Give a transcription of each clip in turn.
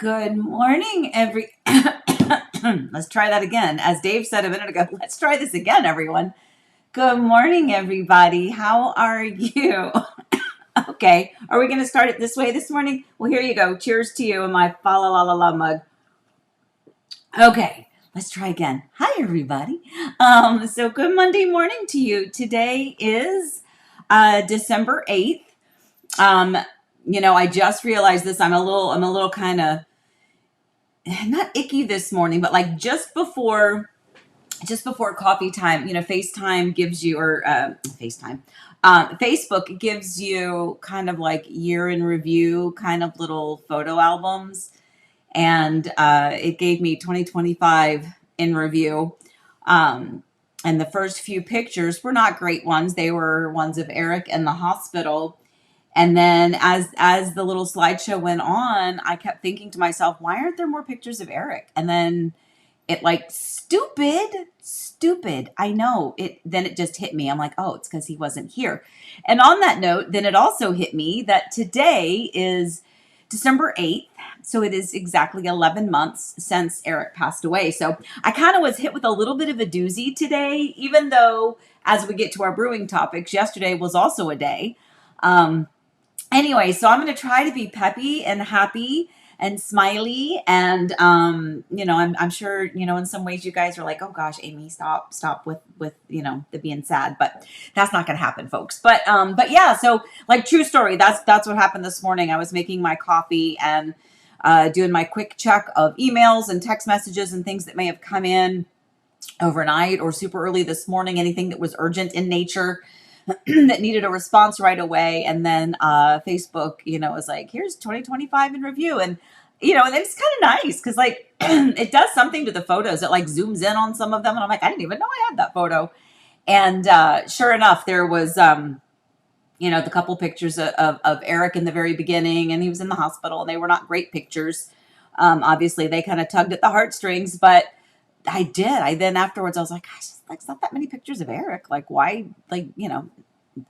Good morning, let's try that again. As Dave said a minute ago, let's try this again, everyone. Good morning, everybody. How are you? Okay. Are we going to start it this way this morning? Well, here you go. Cheers to you in my fa la la la la mug. Okay. Let's try again. Hi, everybody. So good Monday morning to you. Today is December 8th. I just realized this. I'm a little kind of not icky this morning, but like just before coffee time, FaceTime gives you, or Facebook gives you kind of like year in review kind of little photo albums. And it gave me 2025 in review. And the first few pictures were not great ones. They were ones of Eric in the hospital. And then as the little slideshow went on, I kept thinking to myself, why aren't there more pictures of Eric? And then it like, stupid. I know it. Then it just hit me. I'm like, oh, it's because he wasn't here. And on that note, then it also hit me that today is December 8th. So it is exactly 11 months since Eric passed away. So I kind of was hit with a little bit of a doozy today, even though as we get to our brewing topics, yesterday was also a day. Anyway, so I'm going to try to be peppy and happy and smiley. And, I'm sure, in some ways you guys are like, oh gosh, Amy, stop with, the being sad, but that's not going to happen, folks. But yeah, so like true story, that's what happened this morning. I was making my coffee and, doing my quick check of emails and text messages and things that may have come in overnight or super early this morning, anything that was urgent in nature that needed a response right away. And then Facebook, was like, here's 2025 in review. And, and it's kind of nice because like it does something to the photos. It like zooms in on some of them. And I'm like, I didn't even know I had that photo. And sure enough, there was, the couple pictures of Eric in the very beginning, and he was in the hospital, and they were not great pictures. Obviously, they kind of tugged at the heartstrings, but I did. Then afterwards, I was like, gosh, like, it's not that many pictures of Eric. Like, why? Like,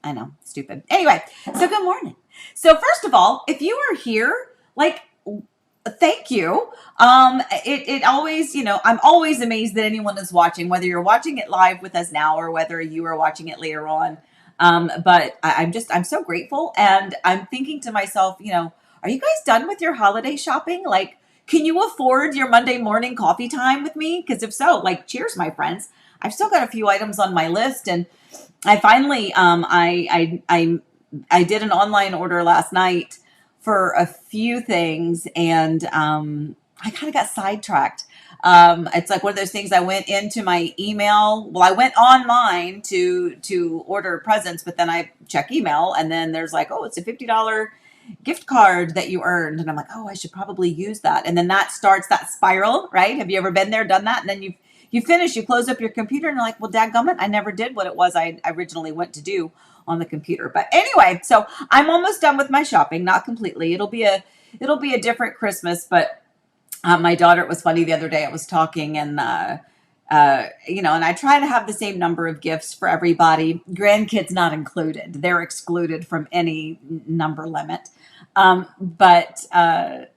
I know, stupid. Anyway, so good morning. So first of all, if you are here, like, thank you. It always, I'm always amazed that anyone is watching, whether you're watching it live with us now or whether you are watching it later on. But I'm so grateful. And I'm thinking to myself, are you guys done with your holiday shopping? Like, can you afford your Monday morning coffee time with me? Because if so, like, cheers, my friends. I've still got a few items on my list, and I finally, I did an online order last night for a few things, and I kind of got sidetracked. It's like one of those things. I went into my email. Well, I went online to order presents, but then I check email, and then there's like, oh, it's a $50 gift card that you earned. And I'm like, oh, I should probably use that. And then that starts that spiral, right? Have you ever been there, done that? And then you finish, you close up your computer and you're like, well, dadgummit, I never did what it was I originally went to do on the computer. But anyway, so I'm almost done with my shopping, not completely. It'll be a different Christmas, but my daughter, it was funny the other day, I was talking and, and I try to have the same number of gifts for everybody, grandkids not included. They're excluded from any number limit. But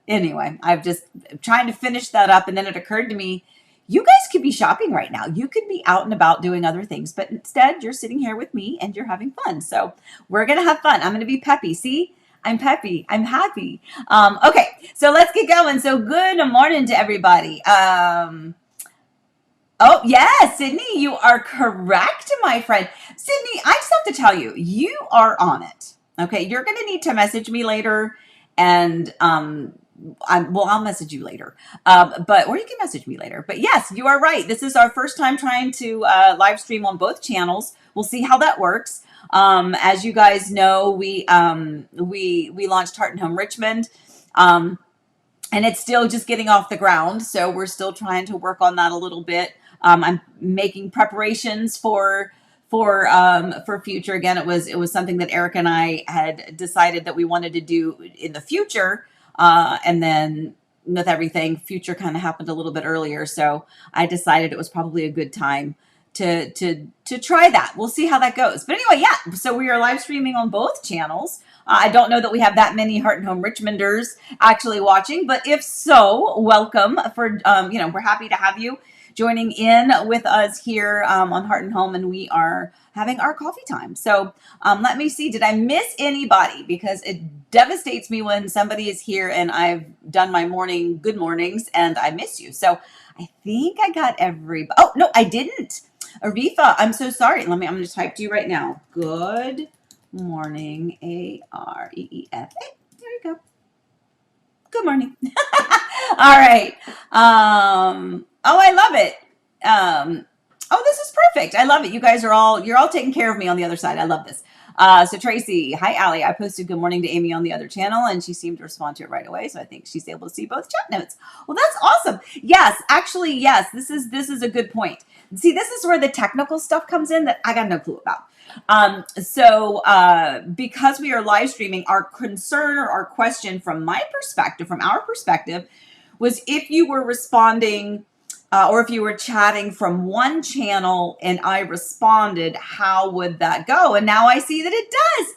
anyway, I've just trying to finish that up. And then it occurred to me, you guys could be shopping right now. You could be out and about doing other things, but instead you're sitting here with me and you're having fun. So we're going to have fun. I'm going to be peppy. See, I'm peppy. I'm happy. Okay, so let's get going. So good morning to everybody. Oh, yes, Sydney, you are correct, my friend. Sydney, I just have to tell you, you are on it. Okay, you're going to need to message me later, and I'll message you later. Or you can message me later. But yes, you are right. This is our first time trying to live stream on both channels. We'll see how that works. As you guys know, we launched Heart and Home Richmond. And it's still just getting off the ground. So we're still trying to work on that a little bit. I'm making preparations for future. Again, it was something that Eric and I had decided that we wanted to do in the future. And then with everything, future kind of happened a little bit earlier. So I decided it was probably a good time to try that. We'll see how that goes. But anyway, yeah. So we are live streaming on both channels. I don't know that we have that many Heart and Home Richmonders actually watching, but if so, welcome. We're happy to have you joining in with us here on Heart and Home, and we are having our coffee time. So let me see. Did I miss anybody? Because it devastates me when somebody is here and I've done my morning good mornings and I miss you. So I think I got everybody. Oh, no, I didn't. Arifa, I'm so sorry. I'm going to type to you right now. Good morning, Areefa. There you go. Good morning. All right. I love it. This is perfect. I love it. You're all taking care of me on the other side. I love this. So Tracy, hi, Allie. I posted good morning to Amy on the other channel and she seemed to respond to it right away. So I think she's able to see both chat notes. Well, that's awesome. Yes, actually, yes, this is a good point. See, this is where the technical stuff comes in that I got no clue about. Because we are live streaming, our concern or our question from our perspective, was if you were responding or if you were chatting from one channel and I responded, how would that go? And now I see that it does.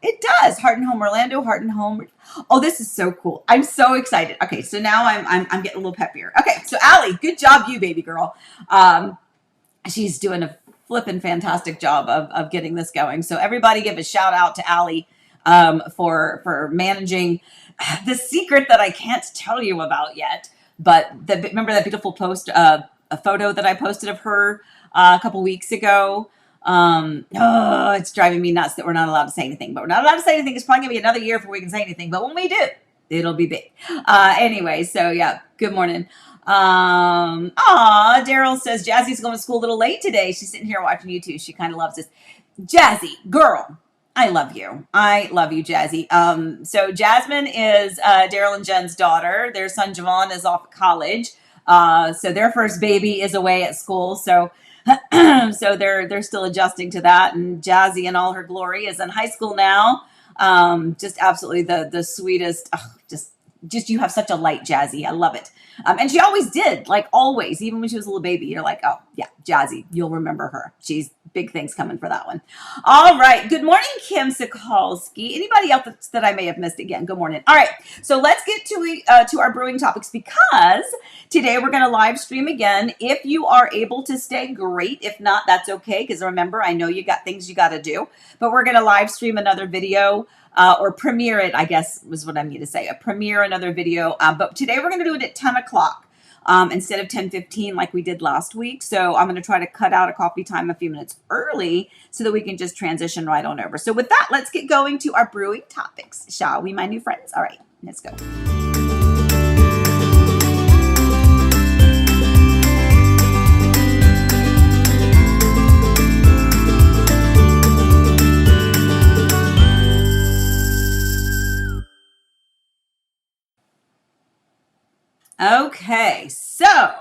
It does. Heart and Home Orlando, Heart and Home. Oh, this is so cool. I'm so excited. Okay, so now I'm getting a little peppier. Okay, so Allie, good job, you baby girl. She's doing a flippin' fantastic job of getting this going. So everybody give a shout out to Allie for managing the secret that I can't tell you about yet. But remember that beautiful post, a photo that I posted of her a couple weeks ago? It's driving me nuts that we're not allowed to say anything. But we're not allowed to say anything. It's probably going to be another year before we can say anything. But when we do, it'll be big. Anyway, so yeah, good morning. Daryl says Jazzy's going to school a little late today. She's sitting here watching YouTube. She kind of loves this. Jazzy, girl, I love you. I love you, Jazzy. So Jasmine is Daryl and Jen's daughter. Their son Javon is off at college. So their first baby is away at school. So so they're still adjusting to that. And Jazzy in all her glory is in high school now. Just absolutely the sweetest. Just you have such a light, Jazzy. I love it. And she always did, like always, even when she was a little baby. You're like, oh, yeah, Jazzy. You'll remember her. She's big things coming for that one. All right. Good morning, Kim Sikalski. Anybody else that I may have missed again? Good morning. All right. So let's get to our brewing topics because today we're going to live stream again. If you are able to stay, great. If not, that's okay. Because remember, I know you got things you got to do. But we're going to live stream another video. Or premiere it, I guess was what I mean to say. Premiere another video. But today we're going to do it at 10 o'clock instead of 10:15 like we did last week. So I'm going to try to cut out a coffee time a few minutes early so that we can just transition right on over. So with that, let's get going to our brewing topics, shall we, my new friends? All right, let's go. Okay, so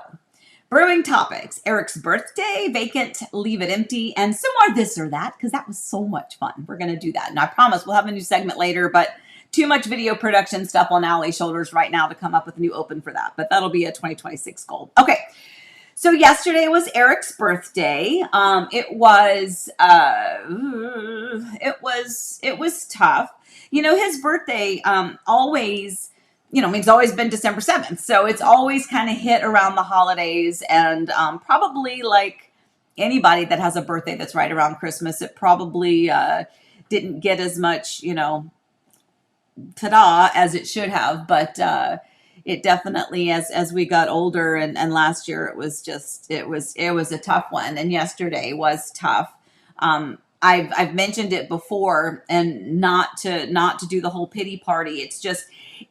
brewing topics. Eric's birthday, vacant, leave it empty, and some more this or that, because that was so much fun. We're going to do that. And I promise we'll have a new segment later, but too much video production stuff on Allie's shoulders right now to come up with a new open for that. But that'll be a 2026 goal. Okay, so yesterday was Eric's birthday. It was tough. You know, his birthday always... it's always been December 7th. So it's always kind of hit around the holidays and probably like anybody that has a birthday that's right around Christmas, it probably didn't get as much, ta-da as it should have. But it definitely, as we got older and last year, it was a tough one. And yesterday was tough. I've mentioned it before, and not to do the whole pity party.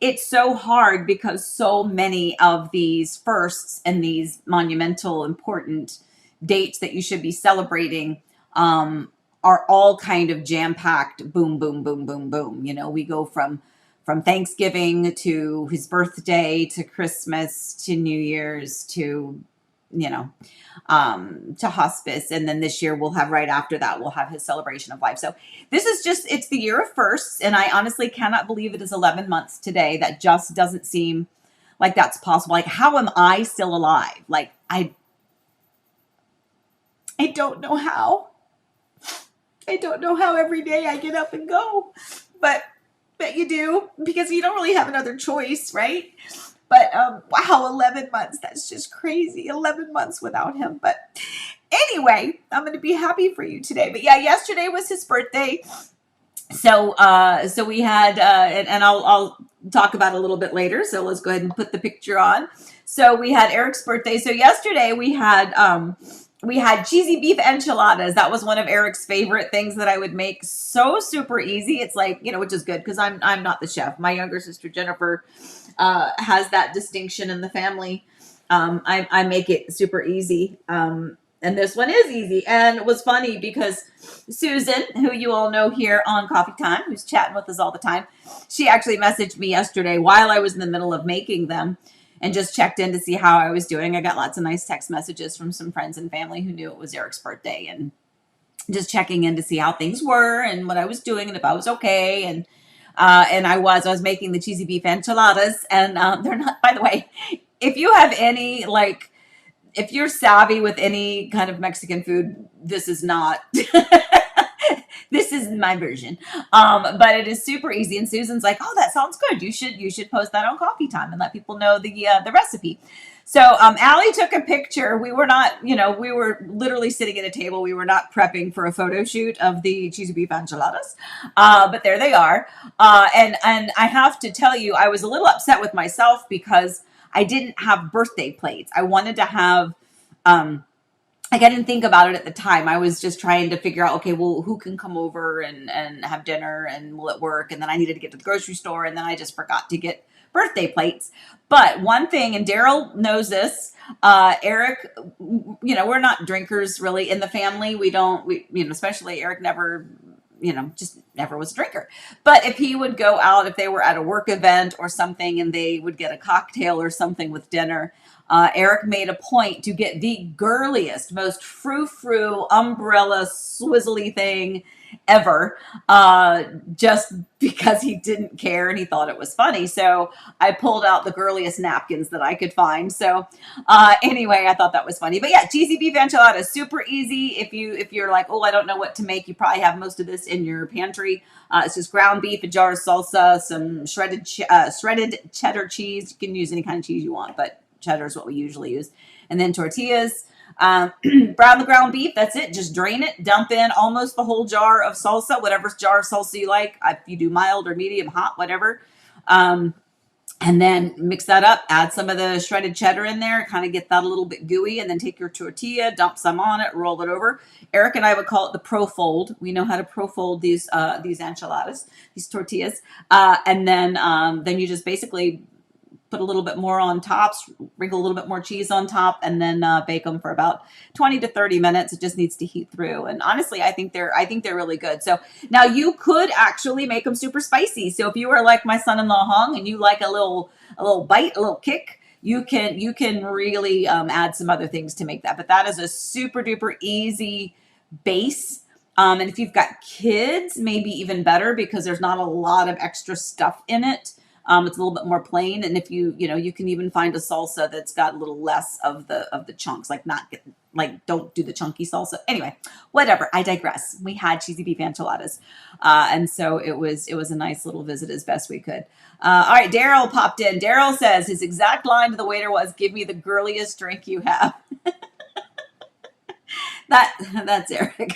It's so hard because so many of these firsts and these monumental, important dates that you should be celebrating are all kind of jam-packed. Boom, boom, boom, boom, boom. We go from Thanksgiving to his birthday to Christmas to New Year's to hospice. And then this year right after that, we'll have his celebration of life. So this is it's the year of firsts. And I honestly cannot believe it is 11 months today. That just doesn't seem like that's possible. Like, how am I still alive? Like I don't know how. I don't know how every day I get up and go, but you do, because you don't really have another choice, right? But wow, 11 months. That's just crazy. 11 months without him. But anyway, I'm going to be happy for you today. But yeah, yesterday was his birthday. So we had, and I'll talk about it a little bit later. So let's go ahead and put the picture on. So we had Eric's birthday. So yesterday we had cheesy beef enchiladas. That was one of Eric's favorite things that I would make. So super easy. It's like, which is good because I'm not the chef. My younger sister Jennifer has that distinction in the family. I make it super easy. And this one is easy. And it was funny because Susan, who you all know here on Coffee Time, who's chatting with us all the time, she actually messaged me yesterday while I was in the middle of making them and just checked in to see how I was doing. I got lots of nice text messages from some friends and family who knew it was Eric's birthday, and just checking in to see how things were and what I was doing and if I was okay. And I was making the cheesy beef enchiladas, and they're not, by the way, if you have any, like, if you're savvy with any kind of Mexican food, this is not, this is my version. But it is super easy. And Susan's like, oh, that sounds good. You should post that on Coffee Time and let people know the recipe. So Allie took a picture. We were not, we were literally sitting at a table. We were not prepping for a photo shoot of the cheesy beef enchiladas. But there they are. And I have to tell you, I was a little upset with myself because I didn't have birthday plates. I wanted to have, I didn't think about it at the time. I was just trying to figure out, okay, well, who can come over and have dinner, and will it work? And then I needed to get to the grocery store, and then I just forgot to get birthday plates. But one thing, and Daryl knows this, Eric, we're not drinkers really in the family. We especially Eric never, just never was a drinker. But if he would go out, if they were at a work event or something and they would get a cocktail or something with dinner, Eric made a point to get the girliest, most frou-frou, umbrella, swizzly thing ever, just because he didn't care and he thought it was funny. So I pulled out the girliest napkins that I could find. So anyway, I thought that was funny. But yeah, cheesy beef enchiladas, super easy. If you're like, oh, I don't know what to make, you probably have most of this in your pantry. It's just ground beef, a jar of salsa, some shredded cheddar cheese. You can use any kind of cheese you want, but cheddar is what we usually use. And then tortillas. Brown the ground beef. That's it. Just drain it, dump in almost the whole jar of salsa, whatever jar of salsa you like. If you do mild or medium, hot, whatever. And then mix that up, add some of the shredded cheddar in there, kind of get that a little bit gooey, and then take your tortilla, dump some on it, roll it over. Eric and I would call it the pro-fold. We know how to pro-fold these enchiladas, these tortillas. And then you just basically put a little bit more on top, sprinkle a little bit more cheese on top, and then bake them for about 20 to 30 minutes. It just needs to heat through. And honestly, I think they're really good. So now you could actually make them super spicy. So if you are like my son-in-law Hong and you like a little bite, a little kick, you can really add some other things to make that. But that is a super duper easy base. And if you've got kids, maybe even better because there's not a lot of extra stuff in it. It's a little bit more plain, and if you can even find a salsa that's got a little less of the chunks, don't do the chunky salsa. Anyway, whatever. I digress. We had cheesy beef enchiladas, and so it was a nice little visit as best we could. All right, Daryl popped in. Daryl says his exact line to the waiter was, "Give me the girliest drink you have." That's Eric.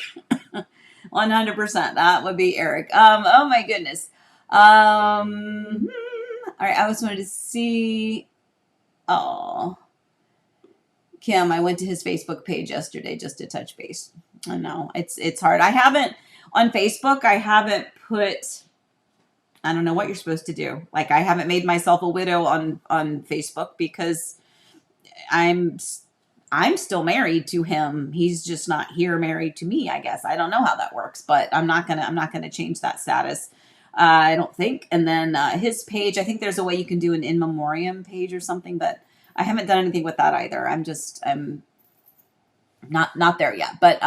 100%. That would be Eric. Oh my goodness. All right, I just wanted to see. Oh, Kim, I went to his Facebook page yesterday just to touch base. I know it's hard. I haven't on Facebook. I haven't put. I don't know what you're supposed to do. Like I haven't made myself a widow on Facebook because I'm still married to him. He's just not here married to me. I guess I don't know how that works, but I'm not gonna change that status. I don't think. And then his page, I think there's a way you can do an in memoriam page or something, but I haven't done anything with that either. I'm not there yet. But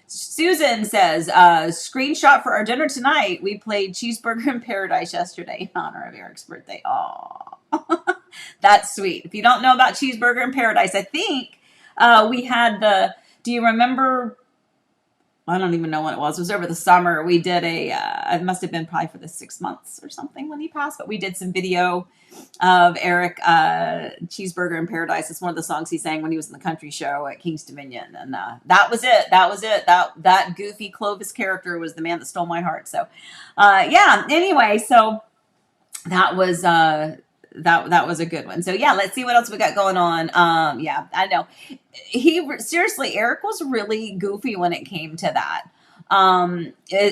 Susan says, screenshot for our dinner tonight. We played Cheeseburger in Paradise yesterday in honor of Eric's birthday. Oh, that's sweet. If you don't know about Cheeseburger in Paradise, I think we had do you remember? I don't even know when it was. It was over the summer. We did it must have been probably for the 6 months or something when he passed, but we did some video of Eric, Cheeseburger in Paradise. It's one of the songs he sang when he was in the country show at King's Dominion. And that was it. That was it. That goofy Clovis character was the man that stole my heart. So, yeah, anyway, so that was, that was a good one. So yeah, let's see what else we got going on. Yeah, I know. Seriously, Eric was really goofy when it came to that.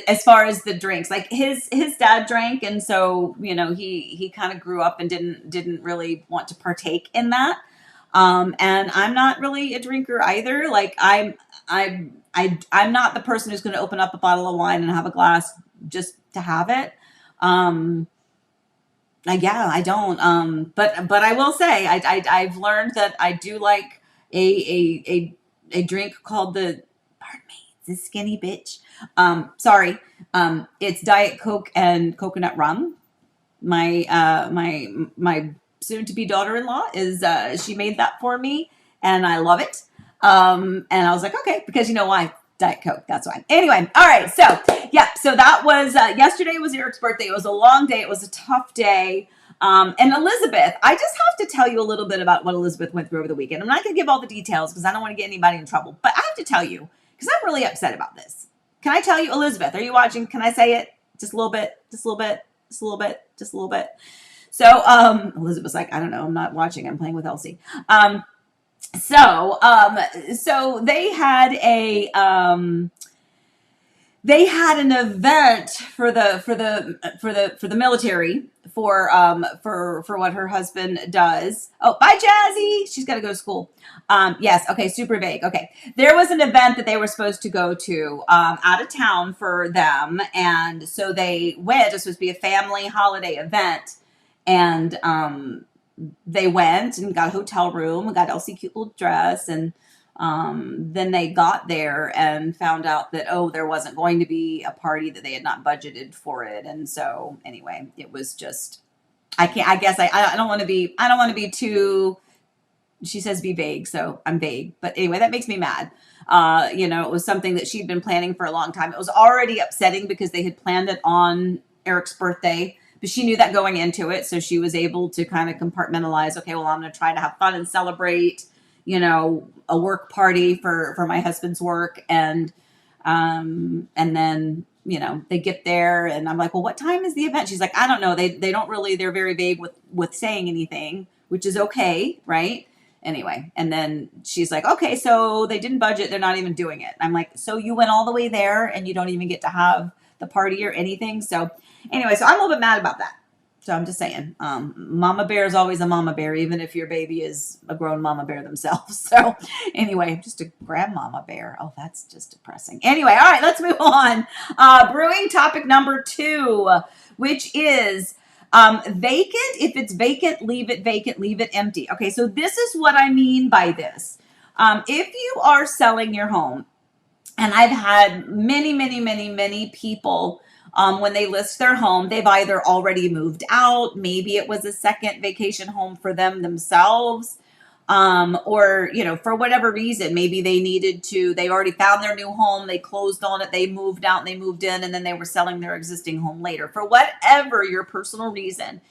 As far as the drinks, like his dad drank, and so he kind of grew up and didn't really want to partake in that. And I'm not really a drinker either. Like I'm not the person who's going to open up a bottle of wine and have a glass just to have it. Yeah, I don't. But I will say I've learned that I do like a drink called pardon me, the skinny bitch. Sorry. It's Diet Coke and coconut rum. My soon to be daughter-in-law she made that for me, and I love it. And I was like, okay, because you know why? Diet Coke. That's why. Anyway, all right. So yeah, so that was yesterday was Eric's birthday. It was a long day. It was a tough day. And Elizabeth, I just have to tell you a little bit about what Elizabeth went through over the weekend. I'm not going to give all the details because I don't want to get anybody in trouble, but I have to tell you because I'm really upset about this. Can I tell you, Elizabeth, are you watching? Can I say it? Just a little bit, just a little bit, just a little bit, just a little bit. So, Elizabeth's like, I don't know. I'm not watching. I'm playing with Elsie. So they had an event for the military for what her husband does. Oh, bye, Jazzy. She's got to go to school. Yes. Okay. Super vague. Okay. There was an event that they were supposed to go to out of town for them, and so they went. It was supposed to be a family holiday event, and they went and got a hotel room and got Elsie a cute little dress, and then they got there and found out that, there wasn't going to be a party, that they had not budgeted for it. And so anyway, it was just, I don't want to be too, she says be vague. So I'm vague, but anyway, that makes me mad. It was something that she'd been planning for a long time. It was already upsetting because they had planned it on Eric's birthday, but she knew that going into it. So she was able to kind of compartmentalize, okay, well, I'm going to try to have fun and celebrate, a work party for my husband's work. And then, they get there and I'm like, well, what time is the event? She's like, I don't know. They don't really, they're very vague with saying anything, which is okay. Right. Anyway. And then she's like, okay, so they didn't budget. They're not even doing it. I'm like, so you went all the way there and you don't even get to have the party or anything. So anyway, so I'm a little bit mad about that. So I'm just saying, mama bear is always a mama bear, even if your baby is a grown mama bear themselves. So anyway, just a grandmama bear. Oh, that's just depressing. Anyway, all right, let's move on. Brewing topic number 2, which is vacant. If it's vacant, leave it empty. Okay, so this is what I mean by this. If you are selling your home, and I've had many people when they list their home, they've either already moved out, maybe it was a second vacation home for themselves, or, for whatever reason, maybe they already found their new home, they closed on it, they moved out and they moved in, and then they were selling their existing home later. For whatever your personal reason,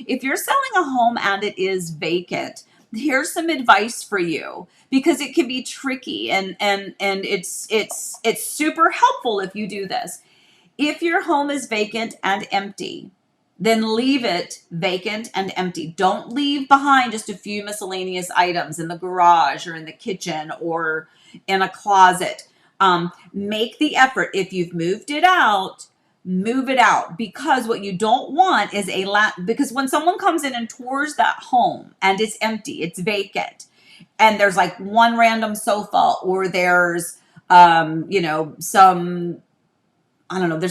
if you're selling a home and it is vacant, here's some advice for you, because it can be tricky and it's super helpful if you do this. If your home is vacant and empty, then leave it vacant and empty. Don't leave behind just a few miscellaneous items in the garage or in the kitchen or in a closet. Make the effort. If you've moved it out, move it out, because what you don't want is because when someone comes in and tours that home and it's empty, it's vacant, and there's like one random sofa, or there's, there's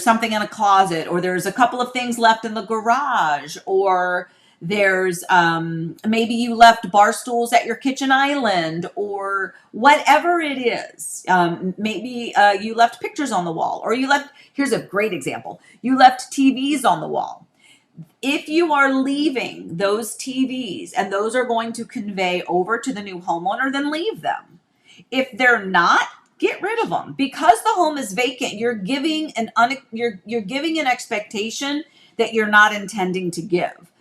something in a closet, or there's a couple of things left in the garage, or there's maybe you left bar stools at your kitchen island, or whatever it is. Maybe you left pictures on the wall, or here's a great example. You left TVs on the wall. If you are leaving those TVs and those are going to convey over to the new homeowner, then leave them. If they're not, get rid of them. Because the home is vacant, you're giving you're giving an expectation that you're not intending to give.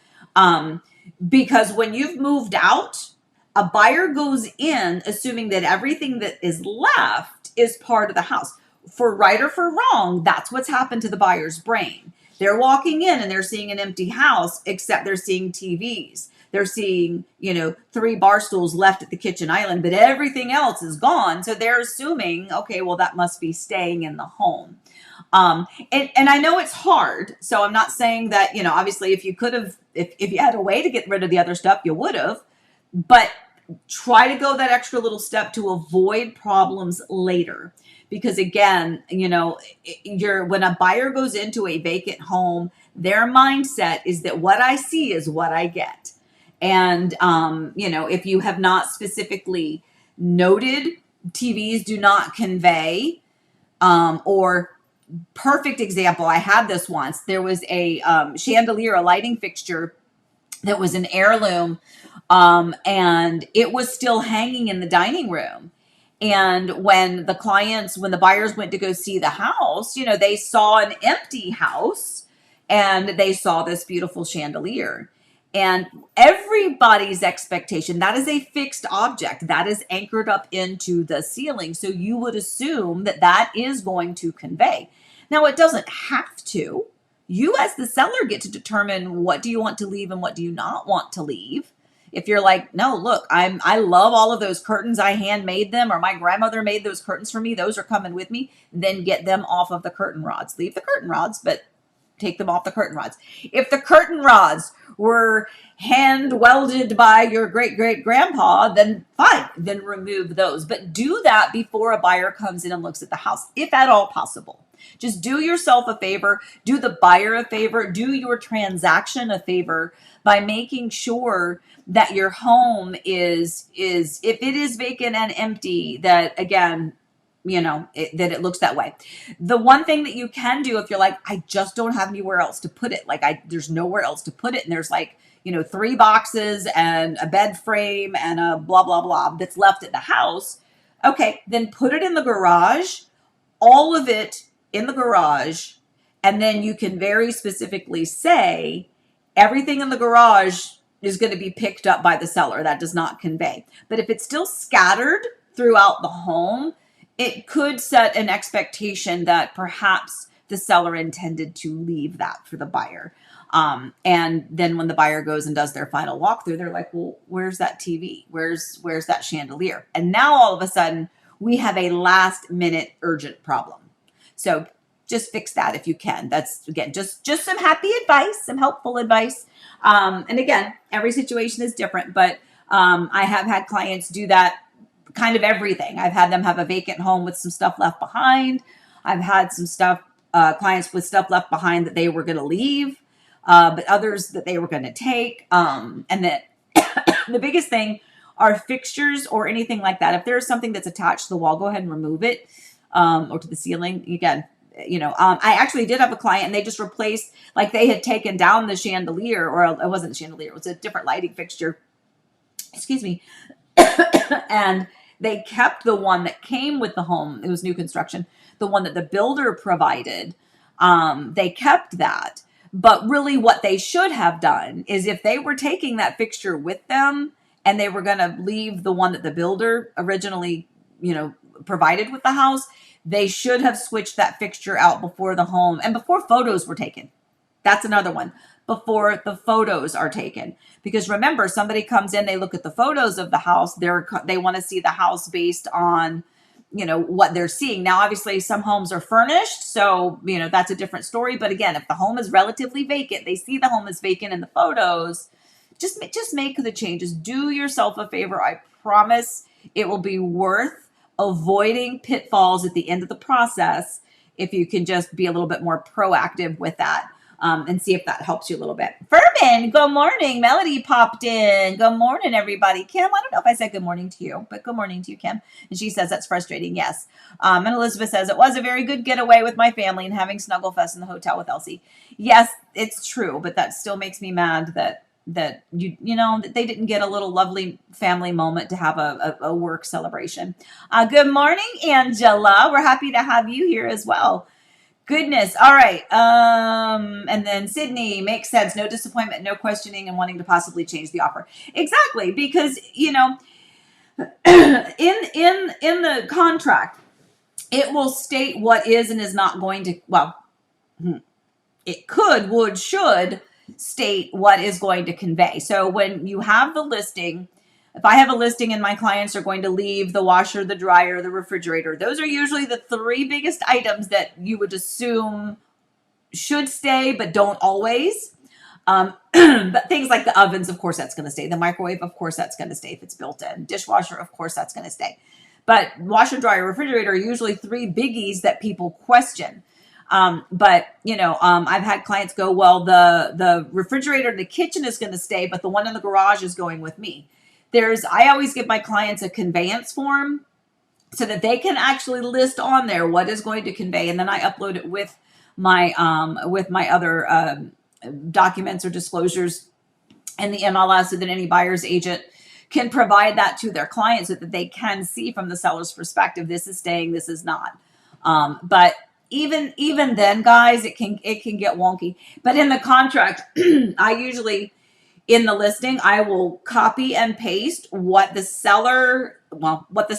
Because when you've moved out, a buyer goes in assuming that everything that is left is part of the house. For right or for wrong, that's what's happened to the buyer's brain. They're walking in and they're seeing an empty house, except they're seeing TVs. They're seeing, 3 bar stools left at the kitchen island, but everything else is gone. So they're assuming, okay, well, that must be staying in the home. And I know it's hard. So I'm not saying that, obviously if you could have, if you had a way to get rid of the other stuff, you would have, but try to go that extra little step to avoid problems later. Because again, when a buyer goes into a vacant home, their mindset is that what I see is what I get. And, if you have not specifically noted, TVs do not convey, or perfect example, I had this once. There was a chandelier, a lighting fixture that was an heirloom, and it was still hanging in the dining room. And when the buyers went to go see the house, they saw an empty house and they saw this beautiful chandelier. And everybody's expectation, that is a fixed object that is anchored up into the ceiling. So you would assume that that is going to convey. Now, it doesn't have to. You as the seller get to determine what do you want to leave and what do you not want to leave. If you're like, no, look, I love all of those curtains. I handmade them, or my grandmother made those curtains for me. Those are coming with me. Then get them off of the curtain rods. Leave the curtain rods, but take them off the curtain rods. If the curtain rods were hand welded by your great great grandpa, then fine, then remove those. But do that before a buyer comes in and looks at the house, if at all possible. Just do yourself a favor, do the buyer a favor, do your transaction a favor by making sure that your home is if it is vacant and empty, that again, that it looks that way. The one thing that you can do if you're like, I just don't have anywhere else to put it, there's nowhere else to put it, and there's 3 boxes and a bed frame and a blah blah blah that's left at the house, okay, then put it in the garage, all of it in the garage, and then you can very specifically say everything in the garage is going to be picked up by the seller. That does not convey. But if it's still scattered throughout the home, it could set an expectation that perhaps the seller intended to leave that for the buyer. And then when the buyer goes and does their final walkthrough, they're like, well, where's that TV? Where's that chandelier? And now all of a sudden we have a last minute urgent problem. So just fix that if you can. That's, again, just some happy advice, some helpful advice. And again, every situation is different, but I have had clients do that kind of everything. I've had them have a vacant home with some stuff left behind. I've had some clients with stuff left behind that they were going to leave, but others that they were going to take. And that the biggest thing are fixtures or anything like that. If there's something that's attached to the wall, go ahead and remove it, or to the ceiling. Again, I actually did have a client and they just replaced, they had taken down the chandelier, or it wasn't a chandelier, it was a different lighting fixture. Excuse me. And they kept the one that came with the home. It was new construction. The one that the builder provided, they kept that. But really what they should have done is, if they were taking that fixture with them and they were going to leave the one that the builder originally, provided with the house, they should have switched that fixture out before the home and before photos were taken. That's another one. Before the photos are taken. Because remember, somebody comes in, they look at the photos of the house, they want to see the house based on, what they're seeing. Now, obviously, some homes are furnished, so, that's a different story. But again, if the home is relatively vacant, they see the home is vacant in the photos, just make the changes. Do yourself a favor. I promise it will be worth avoiding pitfalls at the end of the process if you can just be a little bit more proactive with that. And see if that helps you a little bit. Furman, good morning. Melody popped in. Good morning, everybody. Kim, I don't know if I said good morning to you, but good morning to you, Kim. And she says that's frustrating. Yes. And Elizabeth says it was a very good getaway with my family and having Snugglefest in the hotel with Elsie. Yes, it's true, but that still makes me mad that that they didn't get a little lovely family moment to have a work celebration. Good morning, Angela. We're happy to have you here as well. Goodness. All right. And then Sydney, makes sense. No disappointment, no questioning, and wanting to possibly change the offer. Exactly, because in the contract, it will state what is and is not going to. Well, it could, would, should state what is going to convey. So when you have the listing, if I have a listing and my clients are going to leave the washer, the dryer, the refrigerator, those are usually the three biggest items that you would assume should stay, but don't always. But things like the ovens, of course, that's going to stay. The microwave, of course, that's going to stay if it's built in. Dishwasher, of course, that's going to stay. But washer, dryer, refrigerator are usually three biggies that people question. But I've had clients go, well, the refrigerator in the kitchen is going to stay, but the one in the garage is going with me. I always give my clients a conveyance form so that they can actually list on there what is going to convey. And then I upload it with my other documents or disclosures in the MLS so that any buyer's agent can provide that to their clients so that they can see from the seller's perspective, this is staying, this is not. But even then, guys, it can get wonky. But in the contract, I usually, in the listing, I will copy and paste what the seller and what the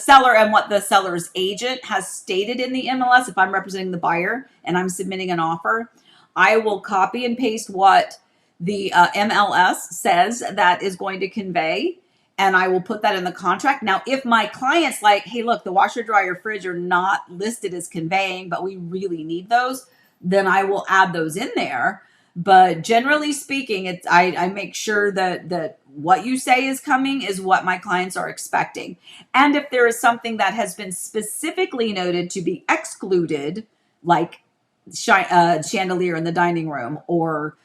seller's agent has stated in the MLS. If I'm representing the buyer and I'm submitting an offer, I will copy and paste what the MLS says that is going to convey, and I will put that in the contract. Now, if my client's like, hey, look, the washer, dryer, fridge are not listed as conveying, but we really need those, then I will add those in there. But generally speaking, I make sure that what you say is coming is what my clients are expecting. And if there is something that has been specifically noted to be excluded, like chandelier in the dining room or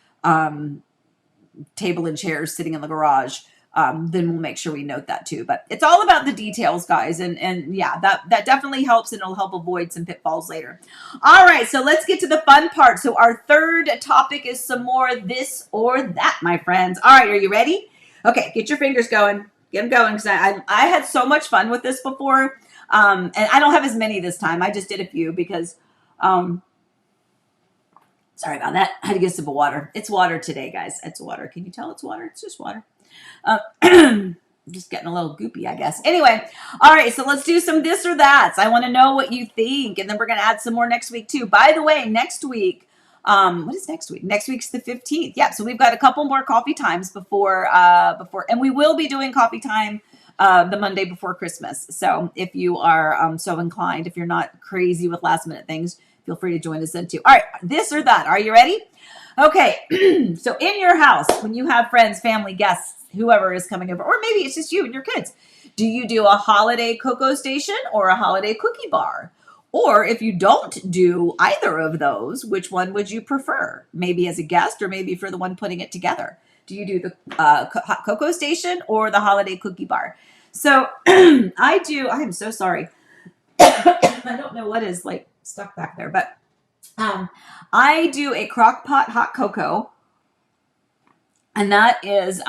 table and chairs sitting in the garage, then we'll make sure we note that too. But it's all about the details, guys. And yeah, that definitely helps, and it'll help avoid some pitfalls later. All right, so let's get to the fun part. So our third topic is some more this or that, my friends. All right, are you ready? Okay, get your fingers going. Get them going, because I had so much fun with this before. And I don't have as many this time. I just did a few because sorry about that. I had to get a sip of water. It's water today, guys. It's water. Can you tell it's water? It's just water. Just getting a little goopy, I guess. Anyway, all right, so let's do some this or that. I want to know what you think, and then we're going to add some more next week too. By the way, next week, what is next week? Next week's the 15th. Yeah, so we've got a couple more coffee times before, and we will be doing coffee time the Monday before Christmas. So if you are so inclined, if you're not crazy with last minute things, feel free to join us then too. All right, this or that. Are you ready? Okay, so in your house, when you have friends, family, guests, whoever is coming over, or maybe it's just you and your kids, do you do a holiday cocoa station or a holiday cookie bar? Or if you don't do either of those, which one would you prefer? Maybe as a guest or maybe for the one putting it together. Do you do the hot cocoa station or the holiday cookie bar? So I'm so sorry. I don't know what is like stuck back there, but I do a crock pot hot cocoa, and that is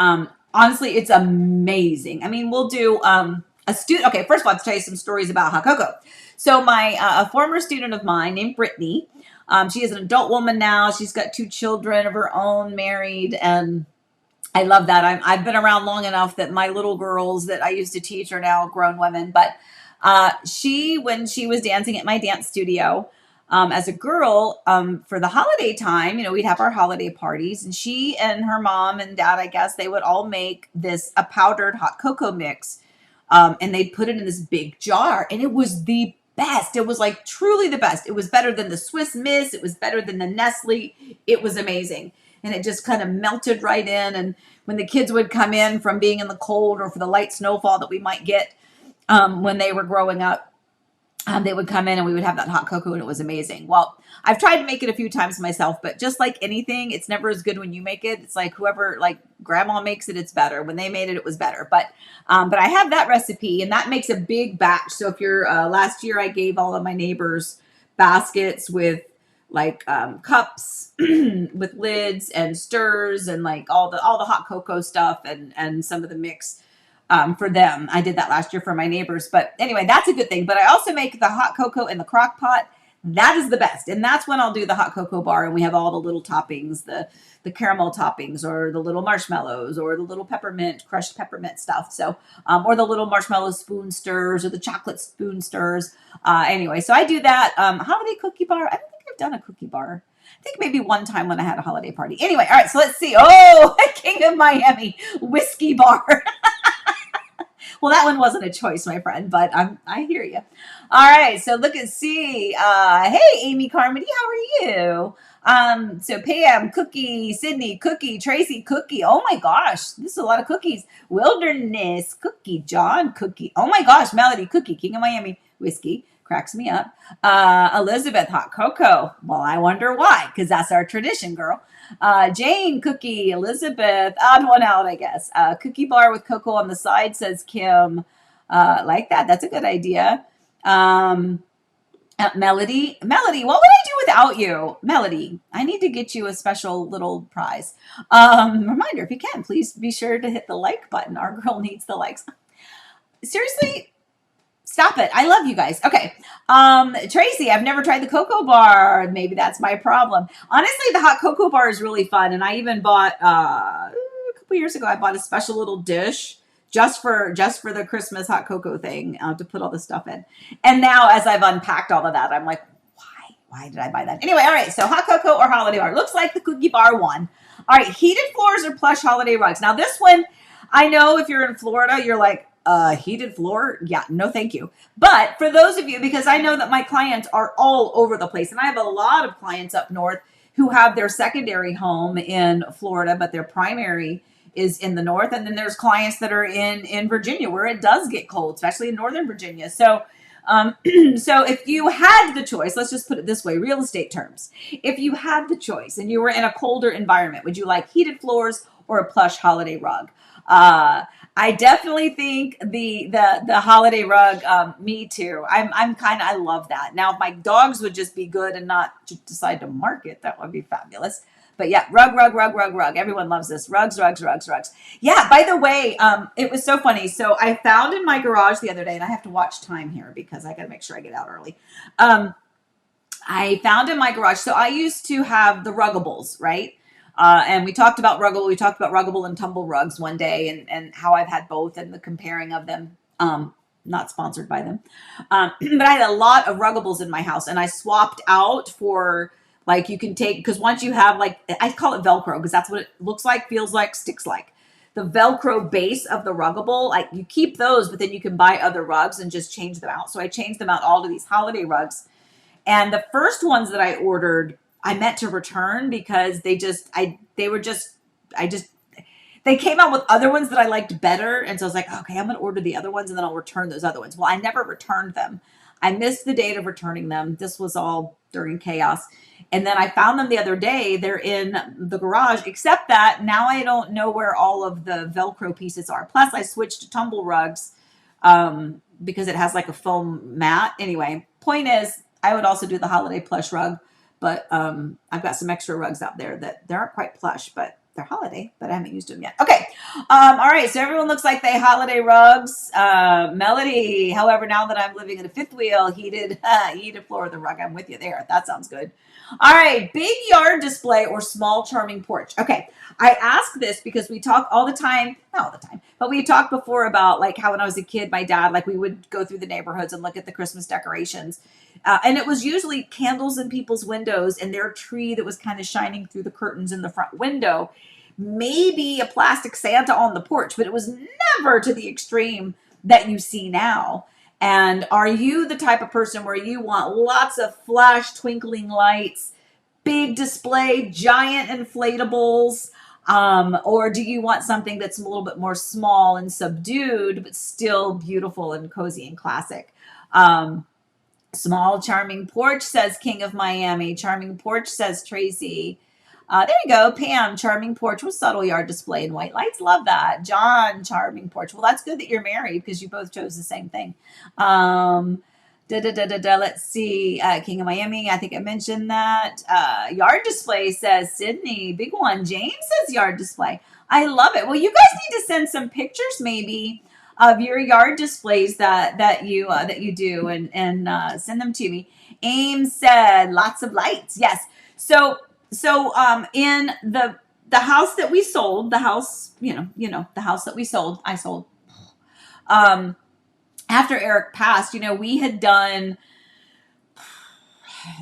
honestly, it's amazing. I mean, we'll do okay, first of all, I'll tell you some stories about hot cocoa. So a former student of mine named Brittany, she is an adult woman now. She's got 2 children of her own, married, and I love that. I've been around long enough that my little girls that I used to teach are now grown women. But when she was dancing at my dance studio, as a girl, for the holiday time, we'd have our holiday parties, and she and her mom and dad, I guess, they would all make a powdered hot cocoa mix, and they'd put it in this big jar, and it was the best. It was like truly the best. It was better than the Swiss Miss. It was better than the Nestle. It was amazing. And it just kind of melted right in. And when the kids would come in from being in the cold or for the light snowfall that we might get when they were growing up, they would come in and we would have that hot cocoa, and it was amazing. Well, I've tried to make it a few times myself, but just like anything, it's never as good when you make it. It's like whoever, like grandma makes it, it's better. When they made it, it was better. But I have that recipe, and that makes a big batch. So if you're last year, I gave all of my neighbors baskets with like cups with lids and stirs and like all the hot cocoa stuff and some of the mix for them. I did that last year for my neighbors. But anyway, that's a good thing. But I also make the hot cocoa in the crock pot. That is the best. And that's when I'll do the hot cocoa bar and we have all the little toppings, the caramel toppings or the little marshmallows or the little peppermint, crushed peppermint stuff. So, or the little marshmallow spoon stirs or the chocolate spoon stirs. Anyway, so I do that. Holiday cookie bar. I don't think I've done a cookie bar. I think maybe one time when I had a holiday party. Anyway, all right, so let's see. Oh, King of Miami whiskey bar. Well, that one wasn't a choice, my friend, but I hear you. All right, so look and see. Hey, Amy Carmody, how are you? So Pam, cookie, Sydney, cookie, Tracy, cookie. Oh my gosh, this is a lot of cookies. Wilderness, cookie, John, cookie. Oh my gosh, Melody, cookie, King of Miami, whiskey. Cracks me up. Elizabeth, hot cocoa. Well, I wonder why, because that's our tradition, girl. Jane, cookie. Elizabeth, odd one out, I guess. Cookie bar with cocoa on the side, says Kim. Like that. That's a good idea. Melody, what would I do without you? Melody, I need to get you a special little prize. Reminder, if you can, please be sure to hit the like button. Our girl needs the likes. Seriously, stop it. I love you guys. Okay. Tracy, I've never tried the cocoa bar. Maybe that's my problem. Honestly, the hot cocoa bar is really fun. And I even bought, a couple years ago, I bought a special little dish just for the Christmas hot cocoa thing to put all the stuff in. And now as I've unpacked all of that, I'm like, why did I buy that? Anyway, all right. So hot cocoa or holiday bar. Looks like the cookie bar won. All right. Heated floors or plush holiday rugs. Now this one, I know if you're in Florida, you're like, heated floor? Yeah, no, thank you. But for those of you, because I know that my clients are all over the place, and I have a lot of clients up north who have their secondary home in Florida, but their primary is in the north. And then there's clients that are in Virginia where it does get cold, especially in Northern Virginia. So, so if you had the choice, let's just put it this way, real estate terms. If you had the choice and you were in a colder environment, would you like heated floors or a plush holiday rug? I definitely think the holiday rug, me too. I love that. Now, if my dogs would just be good and not decide to mark it, that would be fabulous. But yeah, rug. Everyone loves this. Rugs. Yeah, by the way, it was so funny. So I found in my garage the other day, and I have to watch time here because I got to make sure I get out early. I found in my garage. So I used to have the Ruggables, right? And we talked about Ruggable. We talked about Ruggable and Tumble rugs one day and how I've had both and the comparing of them. Not sponsored by them. But I had a lot of Ruggables in my house and I swapped out for like you can take, because once you have like, I call it Velcro because that's what it looks like, feels like, sticks like. The Velcro base of the Ruggable, like you keep those, but then you can buy other rugs and just change them out. So I changed them out all to these holiday rugs. And the first ones that I ordered, I meant to return because they came out with other ones that I liked better. And so I was like, okay, I'm going to order the other ones and then I'll return those other ones. Well, I never returned them. I missed the date of returning them. This was all during chaos. And then I found them the other day. They're in the garage, except that now I don't know where all of the Velcro pieces are. Plus I switched to tumble rugs because it has like a foam mat. Anyway, point is I would also do the holiday plush rug. But I've got some extra rugs out there that they aren't quite plush, but they're holiday, but I haven't used them yet. Okay. All right. So everyone looks like they holiday rugs. Melody, however, now that I'm living in a fifth wheel, heated floor with a rug. I'm with you there. That sounds good. All right. Big yard display or small charming porch. Okay. I ask this because we talk all the time, not all the time, but we talked before about like how when I was a kid, my dad, like we would go through the neighborhoods and look at the Christmas decorations. And it was usually candles in people's windows and their tree that was kind of shining through the curtains in the front window. Maybe a plastic Santa on the porch, but it was never to the extreme that you see now. And are you the type of person where you want lots of flash twinkling lights, big display, giant inflatables? Or do you want something that's a little bit more small and subdued, but still beautiful and cozy and classic? Small charming porch, says King of Miami. Charming porch, says Tracy. There you go. Pam, charming porch with subtle yard display and white lights. Love that. John, charming porch. Well, that's good that you're married because you both chose the same thing. Let's see. King of Miami. I think I mentioned that. Yard display says Sydney. Big one. James says yard display. I love it. Well, you guys need to send some pictures maybe of your yard displays that you do and send them to me. Ames said lots of lights. Yes. So in the house that we sold, the house, the house that we sold, I sold. Um, After Eric passed, we had done,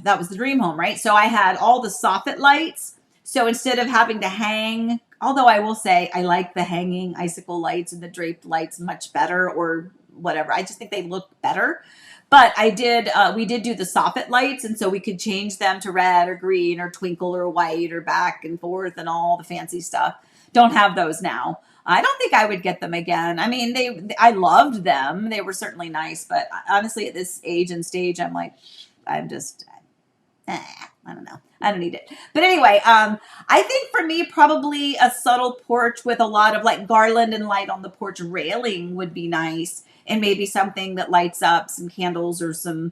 that was the dream home, right? So I had all the soffit lights. So instead of having to hang, although I will say I like the hanging icicle lights and the draped lights much better, or whatever. I just think they look better. But we did do the soffit lights, and so we could change them to red or green or twinkle or white or back and forth and all the fancy stuff. Don't have those now. I don't think I would get them again. I mean, I loved them. They were certainly nice, but honestly, at this age and stage, I'm like, I'm just, I don't know. I don't need it. But anyway, I think for me, probably a subtle porch with a lot of like garland and light on the porch railing would be nice. And maybe something that lights up, some candles or some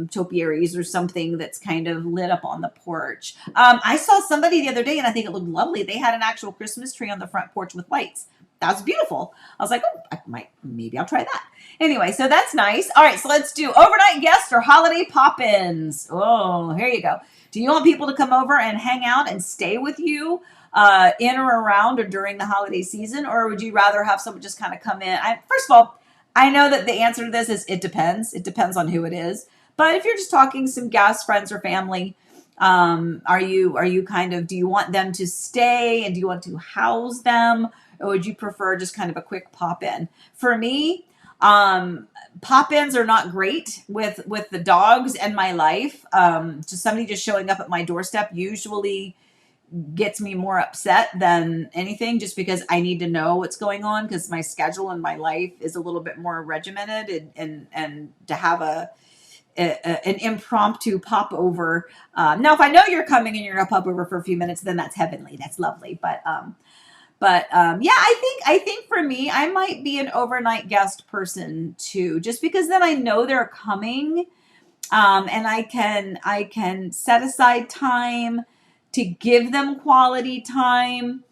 topiaries or something that's kind of lit up on the porch. I saw somebody the other day and I think it looked lovely. They had an actual Christmas tree on the front porch with lights. That was beautiful. I was like, oh, maybe I'll try that. Anyway, so that's nice. All right, so let's do overnight guests or holiday pop-ins. Oh, here you go. Do you want people to come over and hang out and stay with you in or around or during the holiday season? Or would you rather have someone just kind of come in? First of all, I know that the answer to this is it depends. It depends on who it is. But if you're just talking some guests, friends, or family, are you kind of, do you want them to stay and do you want to house them? Or would you prefer just kind of a quick pop in? For me, pop ins are not great with the dogs and my life. Just somebody just showing up at my doorstep usually gets me more upset than anything, just because I need to know what's going on, because my schedule and my life is a little bit more regimented, and to have an impromptu pop over. Now, if I know you're coming and you're gonna pop over for a few minutes, then that's heavenly. That's lovely. Yeah, I think for me, I might be an overnight guest person too, just because then I know they're coming, and I can set aside time to give them quality time.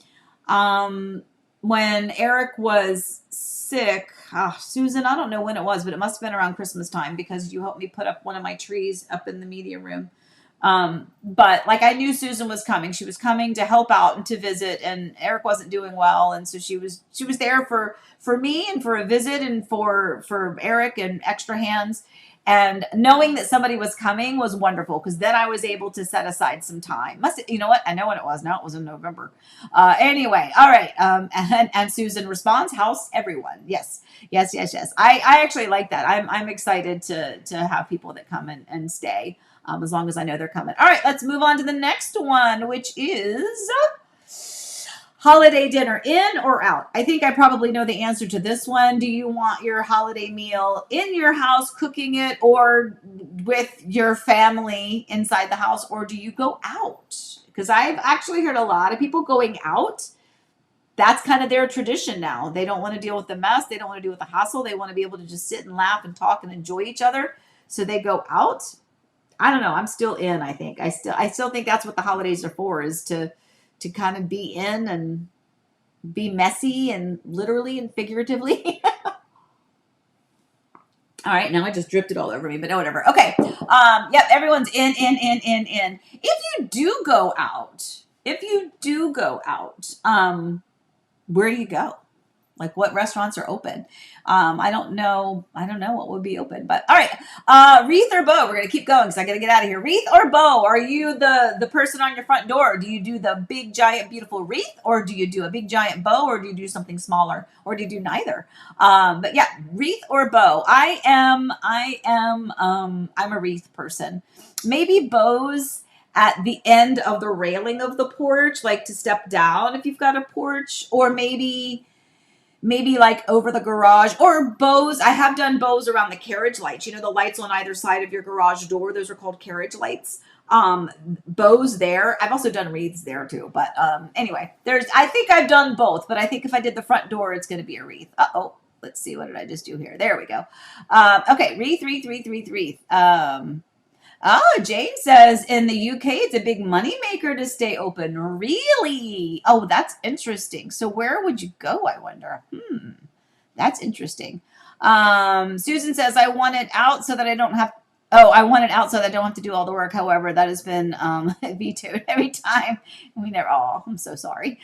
When Eric was sick, Susan, I don't know when it was, but it must have been around Christmas time, because you helped me put up one of my trees up in the media room. But like, I knew Susan was coming. She was coming to help out and to visit, and Eric wasn't doing well. And so she was there for me and for a visit and for Eric and extra hands. And knowing that somebody was coming was wonderful, because then I was able to set aside some time. You know what? I know when it was. Now it was in November. Anyway, all right. And Susan responds, house everyone. Yes. I actually like that. I'm excited to have people that come and stay, as long as I know they're coming. All right, let's move on to the next one, which is holiday dinner, in or out? I think I probably know the answer to this one. Do you want your holiday meal in your house, cooking it, or with your family inside the house, or do you go out? Because I've actually heard a lot of people going out. That's kind of their tradition now. They don't want to deal with the mess. They don't want to deal with the hassle. They want to be able to just sit and laugh and talk and enjoy each other. So they go out. I don't know. I'm still in, I think. I still think that's what the holidays are for, is to kind of be in and be messy, and literally and figuratively. All right, now I just dripped it all over me, but no, whatever. Okay. Yep, everyone's in. If you do go out, where do you go? Like, what restaurants are open? I don't know what would be open, but all right. Wreath or bow? We're gonna keep going because I gotta get out of here. Wreath or bow? Are you the person on your front door? Do you do the big, giant, beautiful wreath, or do you do a big, giant bow, or do you do something smaller, or do you do neither? But yeah, wreath or bow? I'm a wreath person. Maybe bows at the end of the railing of the porch, like to step down if you've got a porch, or maybe like over the garage, or bows. I have done bows around the carriage lights, the lights on either side of your garage door. Those are called carriage lights. Bows there. I've also done wreaths there too. But anyway, I think I've done both, but I think if I did the front door, it's going to be a wreath. Uh-oh. Let's see. What did I just do here? There we go. Okay. Wreath. Oh, Jane says in the UK, it's a big moneymaker to stay open. Really? Oh, that's interesting. So where would you go, I wonder? That's interesting. Susan says, I want it out so that I don't have, oh, I want it out so that I don't have to do all the work. However, that has been vetoed every time. We never, oh, I'm so sorry.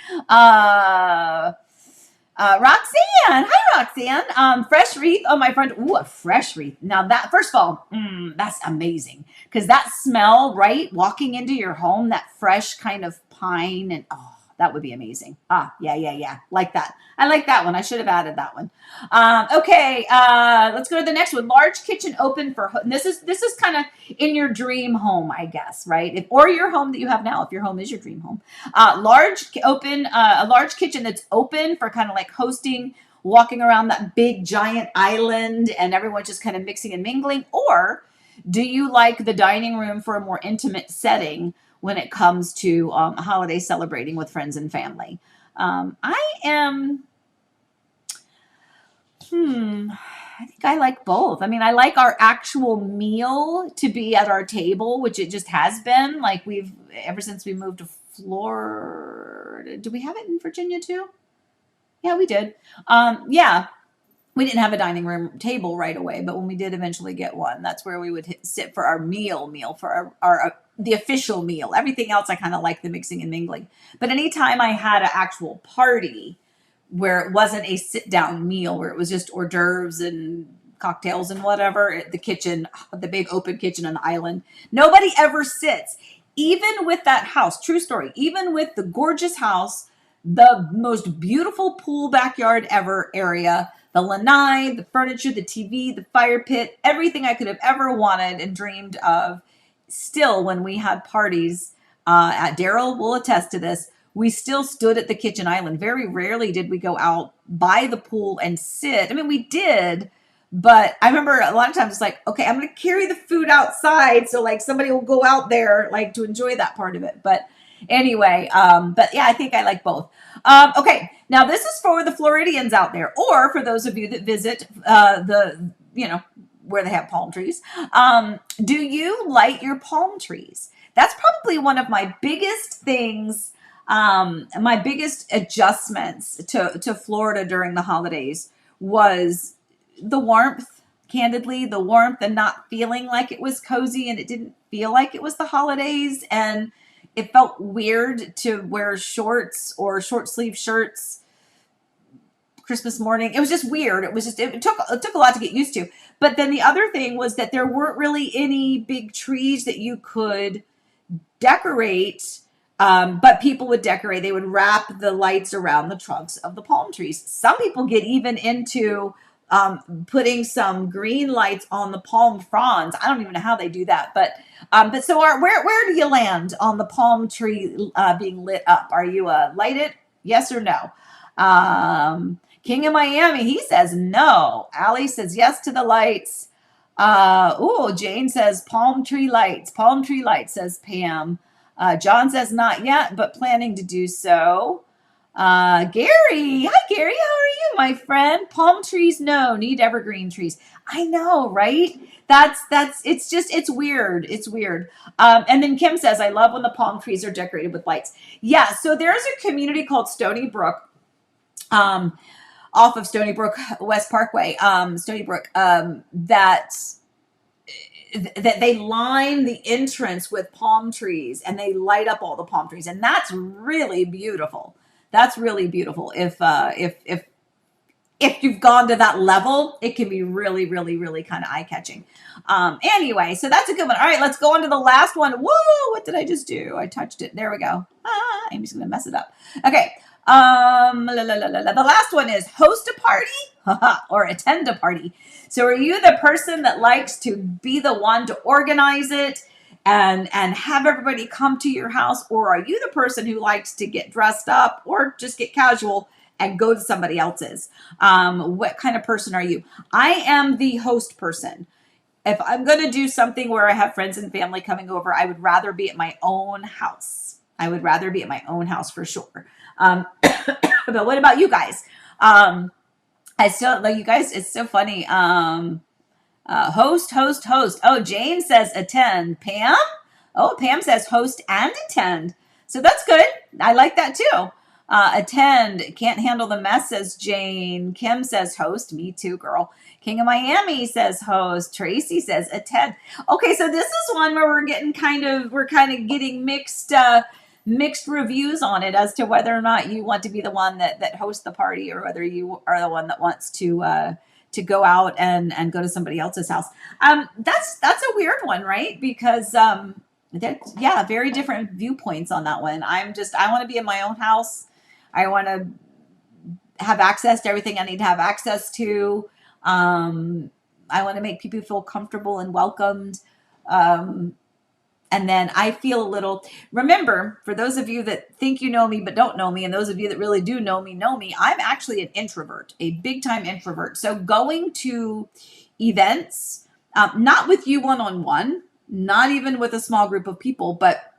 Roxanne. Hi, Roxanne. Fresh wreath. Oh, my friend. Ooh, a fresh wreath. Now that, first of all, that's amazing. Because that smell, right? Walking into your home, that fresh kind of pine and, oh, that would be amazing. Yeah. Like that. I like that one. I should have added that one. Okay. Let's go to the next one. Large kitchen open for, this is kind of in your dream home, I guess, right? Or your home that you have now, if your home is your dream home. A large kitchen that's open for kind of like hosting, walking around that big giant island and everyone just kind of mixing and mingling. Or do you like the dining room for a more intimate setting when it comes to a holiday celebrating with friends and family? I think I like both. I mean, I like our actual meal to be at our table, which it just has been. Like ever since we moved to Florida. Do we have it in Virginia too? Yeah, we did. Yeah, we didn't have a dining room table right away, but when we did eventually get one, that's where we would sit for our meal for our the official meal. Everything else, I kind of like the mixing and mingling. But anytime I had an actual party where it wasn't a sit down meal, where it was just hors d'oeuvres and cocktails and whatever, the kitchen, the big open kitchen on the island, nobody ever sits. Even with that house, true story, even with the gorgeous house, the most beautiful pool backyard ever area, the lanai, the furniture, the TV, the fire pit, everything I could have ever wanted and dreamed of. Still, when we had parties, at Daryl will attest to this, we still stood at the kitchen island. Very rarely did we go out by the pool and sit. I mean, we did, but I remember a lot of times it's like, okay, I'm going to carry the food outside. So like somebody will go out there like to enjoy that part of it. But anyway, but yeah, I think I like both. Okay. Now this is for the Floridians out there, or for those of you that visit, where they have palm trees. Do you light your palm trees? That's probably one of my biggest things, my biggest adjustments to Florida during the holidays was the warmth, candidly, the warmth and not feeling like it was cozy and it didn't feel like it was the holidays. And it felt weird to wear shorts or short sleeve shirts Christmas morning. It was just weird. It took a lot to get used to. But then the other thing was that there weren't really any big trees that you could decorate. But people would decorate. They would wrap the lights around the trunks of the palm trees. Some people get even into putting some green lights on the palm fronds. I don't even know how they do that. But so where do you land on the palm tree being lit up? Are you light it? Yes or no? King of Miami, he says no. Allie says yes to the lights. Jane says palm tree lights, says Pam. John says not yet, but planning to do so. Gary, hi Gary, how are you, my friend? Palm trees, no, need evergreen trees. I know, right? It's weird. It's weird. And then Kim says, I love when the palm trees are decorated with lights. Yeah, so there's a community called Stony Brook, off of Stony Brook West Parkway, Stony Brook, that they line the entrance with palm trees and they light up all the palm trees. And that's really beautiful. That's really beautiful. If you've gone to that level, it can be really, really, really kind of eye-catching. Anyway, so that's a good one. All right, let's go on to the last one. Whoa, what did I just do? I touched it. There we go. Amy's going to mess it up. Okay. The last one is host a party or attend a party. So are you the person that likes to be the one to organize it and have everybody come to your house? Or are you the person who likes to get dressed up or just get casual and go to somebody else's? What kind of person are you? I am the host person. If I'm going to do something where I have friends and family coming over, I would rather be at my own house. I would rather be at my own house for sure. But what about you guys? I still like you guys. It's so funny. Host. Oh, Jane says attend. Pam? Oh, Pam says host and attend. So that's good. I like that too. Attend. Can't handle the mess, says Jane. Kim says host. Me too, girl. King of Miami says host. Tracy says attend. Okay, so this is one where we're kind of getting mixed reviews on it as to whether or not you want to be the one that hosts the party or whether you are the one that wants to go out and go to somebody else's house. That's a weird one, right? Because yeah, very different viewpoints on that one. I want to be in my own house. I want to have access to everything I need to have access to. I want to make people feel comfortable and welcomed. And then I feel remember, for those of you that think you know me but don't know me, and those of you that really do know me, I'm actually an introvert, a big time introvert. So going to events, not with you one-on-one, not even with a small group of people, but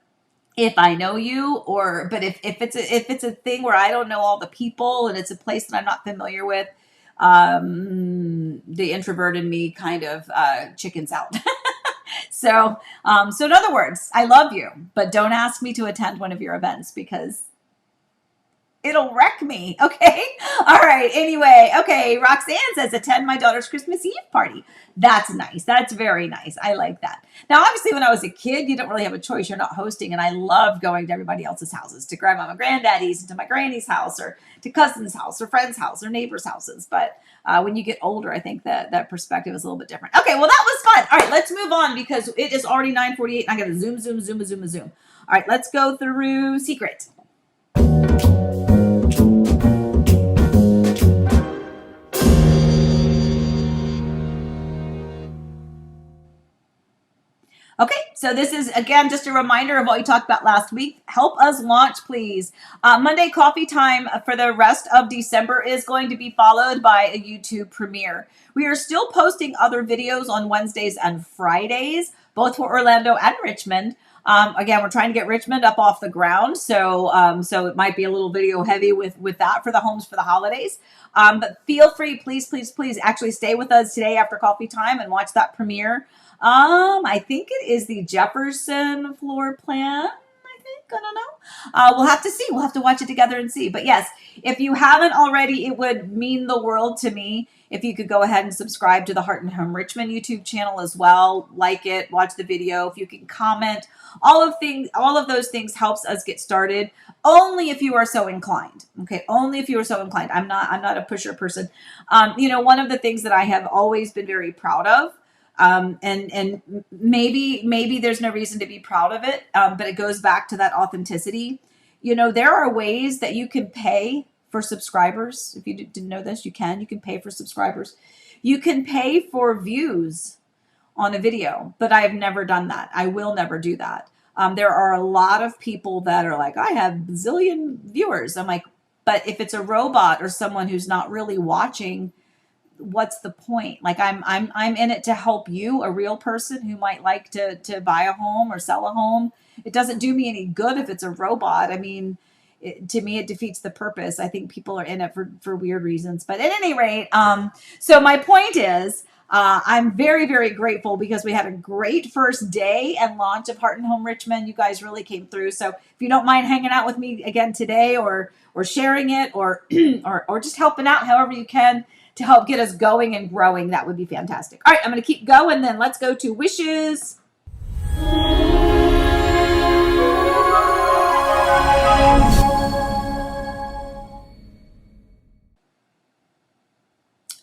if I know you, but if it's a thing where I don't know all the people and it's a place that I'm not familiar with, the introvert in me kind of chickens out. So in other words, I love you, but don't ask me to attend one of your events because it'll wreck me. Okay. All right. Anyway. Okay. Roxanne says attend my daughter's Christmas Eve party. That's nice. That's very nice. I like that. Now, obviously when I was a kid, you don't really have a choice. You're not hosting. And I love going to everybody else's houses, to grandma and granddaddy's, and to my granny's house, or to cousin's house, or friend's house, or neighbor's houses. But when you get older, I think that perspective is a little bit different. Okay. Well, that was fun. All right. Let's move on because it is already 9:48 and I got to zoom. All right. Let's go through secret. Okay, so this is, again, just a reminder of what we talked about last week. Help us launch, please. Monday coffee time for the rest of December is going to be followed by a YouTube premiere. We are still posting other videos on Wednesdays and Fridays, both for Orlando and Richmond. Again, we're trying to get Richmond up off the ground, so it might be a little video heavy with that for the homes for the holidays. But feel free, please, actually stay with us today after coffee time and watch that premiere. I think it is the Jefferson floor plan. I don't know. We'll have to see. We'll have to watch it together and see. But yes, if you haven't already, it would mean the world to me if you could go ahead and subscribe to the Heart and Home Richmond YouTube channel as well. Like it, watch the video. If you can comment, all of those things helps us get started. Only if you are so inclined. Okay, only if you are so inclined. I'm not a pusher person. One of the things that I have always been very proud of. And maybe there's no reason to be proud of it. But it goes back to that authenticity. There are ways that you can pay for subscribers. If you didn't know this, you can pay for subscribers. You can pay for views on a video, but I've never done that. I will never do that. There are a lot of people that are like, I have a zillion viewers. I'm like, but if it's a robot or someone who's not really watching, what's the point? Like I'm in it to help you, a real person who might like to buy a home or sell a home. It doesn't do me any good if it's a robot. I mean, to me, it defeats the purpose. I think people are in it for weird reasons. But at any rate, so my point is, I'm very, very grateful because we had a great first day and launch of Heart and Home Richmond. You guys really came through. So if you don't mind hanging out with me again today, or sharing it, or or just helping out however you can to help get us going and growing, that would be fantastic. All right, I'm going to keep going. Then let's go to wishes.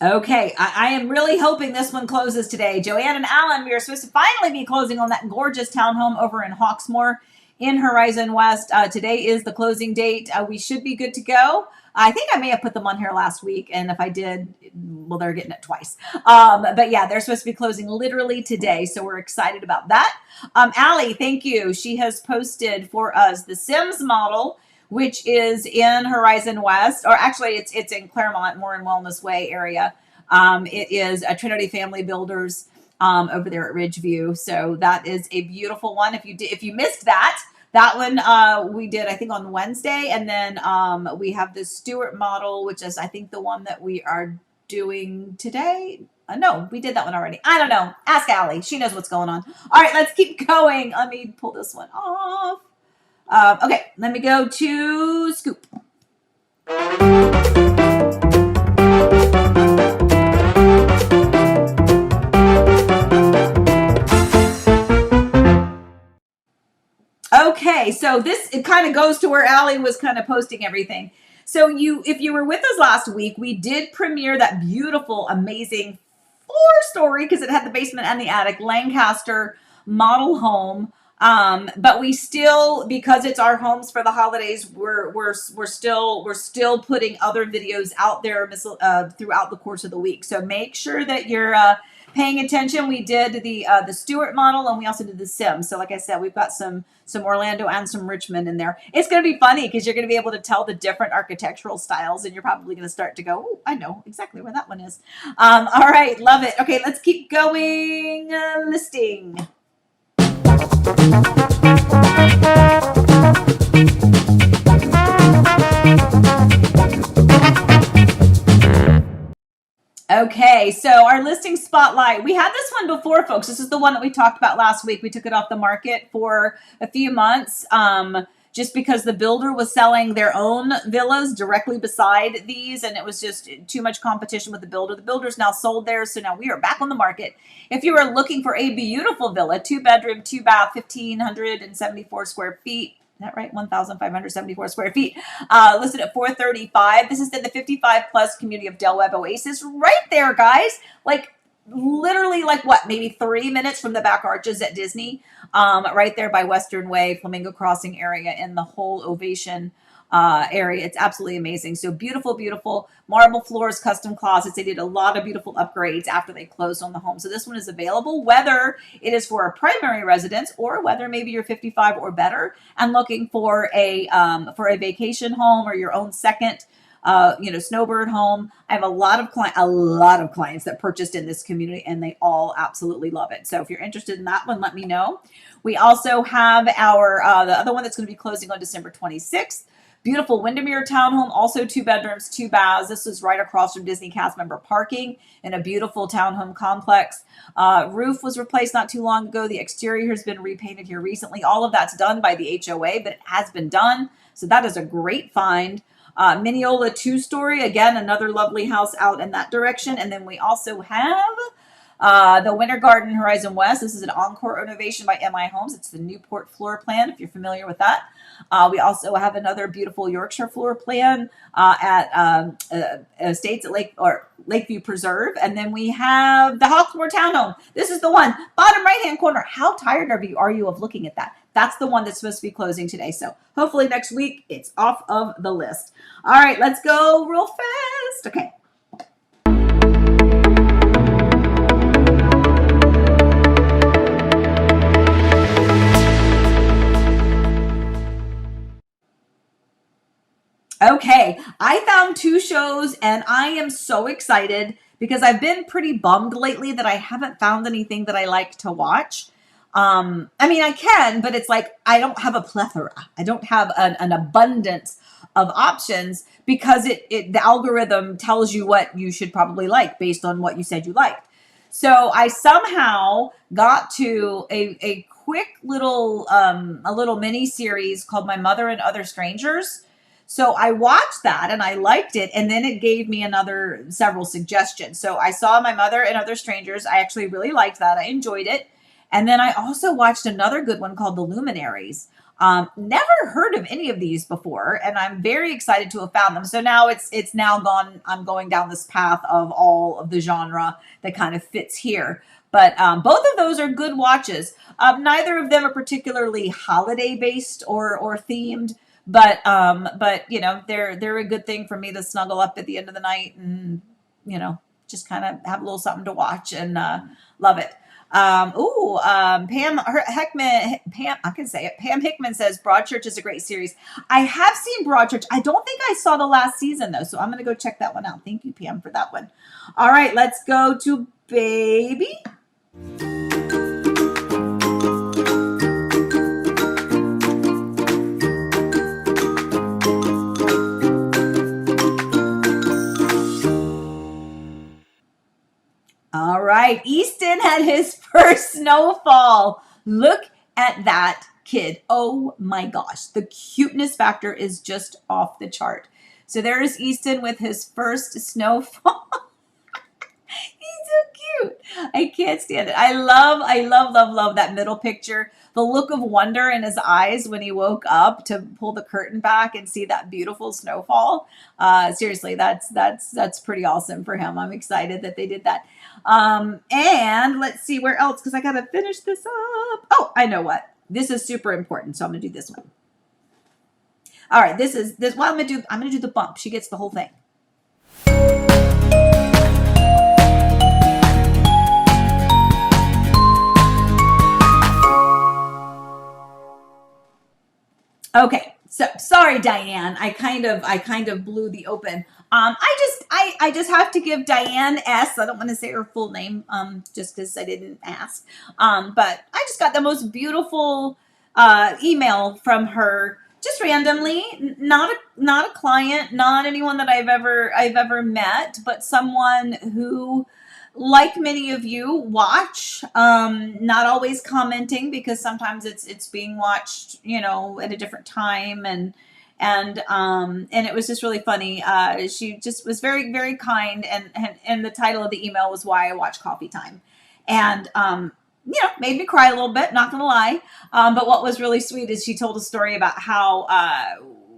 Okay, I am really hoping this one closes today. Joanne and Alan, we are supposed to finally be closing on that gorgeous townhome over in Hawksmoor in Horizon West. Today is the closing date. We should be good to go. I think I may have put them on here last week, and if I did, well, they're getting it twice. But yeah, they're supposed to be closing literally today, so we're excited about that. Allie, thank you. She has posted for us the Sims model, which is in Horizon West, or actually it's in Claremont, more in Wellness Way area. It is a Trinity Family Builders over there at Ridgeview. So that is a beautiful one. If you missed that one we did, I think, on Wednesday. And then we have the Stewart model, which is, I think, the one that we are doing today. No, we did that one already. I don't know. Ask Allie. She knows what's going on. All right, let's keep going. Let me pull this one off. Okay, let me go to Scoop. Okay, so it kind of goes to where Allie was kind of posting everything. So if you were with us last week, we did premiere that beautiful, amazing 4-story, because it had the basement and the attic, Lancaster model home. But we still, because it's our homes for the holidays, we're still putting other videos out there throughout the course of the week. So make sure that you're paying attention. We did the Stewart model, and we also did the Sim. So like I said, we've got some Orlando and some Richmond in there. It's going to be funny because you're going to be able to tell the different architectural styles, and you're probably going to start to go, oh, I know exactly where that one is. All right, love it. Okay, let's keep going. Listing. Okay, so our listing spotlight, we had this one before, folks. This is the one that we talked about last week. We took it off the market for a few months just because the builder was selling their own villas directly beside these, and it was just too much competition with the builder. The builder's now sold theirs, so now we are back on the market. If you are looking for a beautiful villa, 2-bedroom, 2-bath, 1,574 square feet, is that right? 1,574 square feet. Listed at $435. This is in the 55 plus community of Del Webb Oasis. Right there, guys. Like literally like what? Maybe 3 minutes from the back arches at Disney. Right there by Western Way, Flamingo Crossing area, in the whole Ovation area. It's absolutely amazing. So beautiful, beautiful marble floors, custom closets. They did a lot of beautiful upgrades after they closed on the home. So this one is available, whether it is for a primary residence or whether maybe you're 55 or better and looking for a vacation home or your own second snowbird home. I have a lot of clients that purchased in this community, and they all absolutely love it. So if you're interested in that one, let me know. We also have our the other one that's going to be closing on December 26th. Beautiful Windermere townhome, also 2 bedrooms, 2 baths. This is right across from Disney cast member parking in a beautiful townhome complex. Roof was replaced not too long ago. The exterior has been repainted here recently. All of that's done by the HOA, but it has been done. So that is a great find. Mineola 2-story, again, another lovely house out in that direction. And then we also have the Winter Garden Horizon West. This is an encore renovation by MI Homes. It's the Newport floor plan, if you're familiar with that. We also have another beautiful Yorkshire floor plan at Estates at Lakeview Preserve. And then we have the Hawksmoor townhome. This is the one, bottom right-hand corner. How tired are you of looking at that? That's the one that's supposed to be closing today. So hopefully next week it's off of the list. All right, let's go real fast. Okay. Okay, I found 2 shows and I am so excited because I've been pretty bummed lately that I haven't found anything that I like to watch. I mean, I can, but it's like I don't have a plethora. I don't have an abundance of options because the algorithm tells you what you should probably like based on what you said you liked. So I somehow got to a quick little mini series called My Mother and Other Strangers. So I watched that and I liked it, and then it gave me several suggestions. So I saw My Mother and Other Strangers. I actually really liked that. I enjoyed it. And then I also watched another good one called The Luminaries. Never heard of any of these before, and I'm very excited to have found them. So now it's now gone. I'm going down this path of all of the genre that kind of fits here. But both of those are good watches. Neither of them are particularly holiday based or themed. But they're a good thing for me to snuggle up at the end of the night and, just kind of have a little something to watch and love it. Pam Hickman says Broadchurch is a great series. I have seen Broadchurch. I don't think I saw the last season though, so I'm going to go check that one out. Thank you, Pam, for that one. All right, let's go to Baby. right, Easton had his first snowfall. Look at that kid. Oh my gosh, the cuteness factor is just off the chart. So there's Easton with his first snowfall. He's so cute. I can't stand it. I love that middle picture. The look of wonder in his eyes when he woke up to pull the curtain back and see that beautiful snowfall. Seriously, that's pretty awesome for him. I'm excited that they did that. And let's see where else, because I gotta finish this up. Oh, I know what. This is super important, so I'm gonna do this one. All right, this. What I'm gonna do the bump. She gets the whole thing. Okay, so sorry, Diane. I kind of blew the open. I just have to give Diane S. I don't want to say her full name, just because I didn't ask. But I just got the most beautiful email from her, just randomly. Not a client, not anyone that I've ever met, but someone who, like many of you, watch, not always commenting, because sometimes it's being watched, at a different time, and it was just really funny. She just was very, very kind, and the title of the email was "Why I Watch Coffee Time," and made me cry a little bit, not gonna lie. But what was really sweet is she told a story about how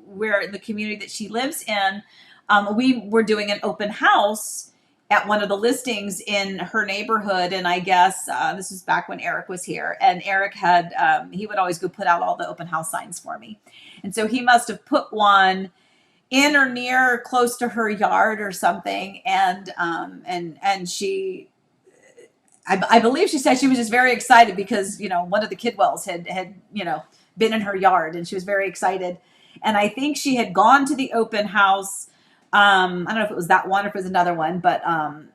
where in the community that she lives in, we were doing an open house at one of the listings in her neighborhood. And I guess this was back when Eric was here, and Eric had, he would always go put out all the open house signs for me. And so he must have put one in or near or close to her yard or something. And she, I believe she said she was just very excited because, one of the Kidwells had been in her yard, and she was very excited. And I think she had gone to the open house. I don't know if it was that one or if it was another one, but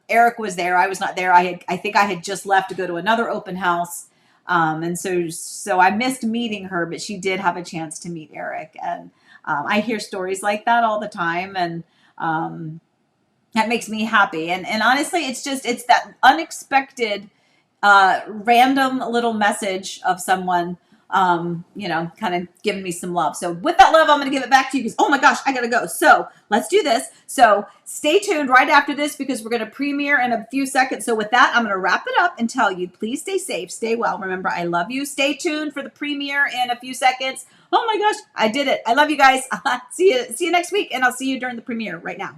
Eric was there. I was not there. I think I had just left to go to another open house. And so I missed meeting her, but she did have a chance to meet Eric. And I hear stories like that all the time. And that makes me happy. And honestly, it's that unexpected, random little message of someone, kind of giving me some love. So with that love, I'm going to give it back to you because, oh my gosh, I got to go. So let's do this. So stay tuned right after this because we're going to premiere in a few seconds. So with that, I'm going to wrap it up and tell you, please stay safe, stay well. Remember, I love you. Stay tuned for the premiere in a few seconds. Oh my gosh, I did it. I love you guys. See you next week, and I'll see you during the premiere right now.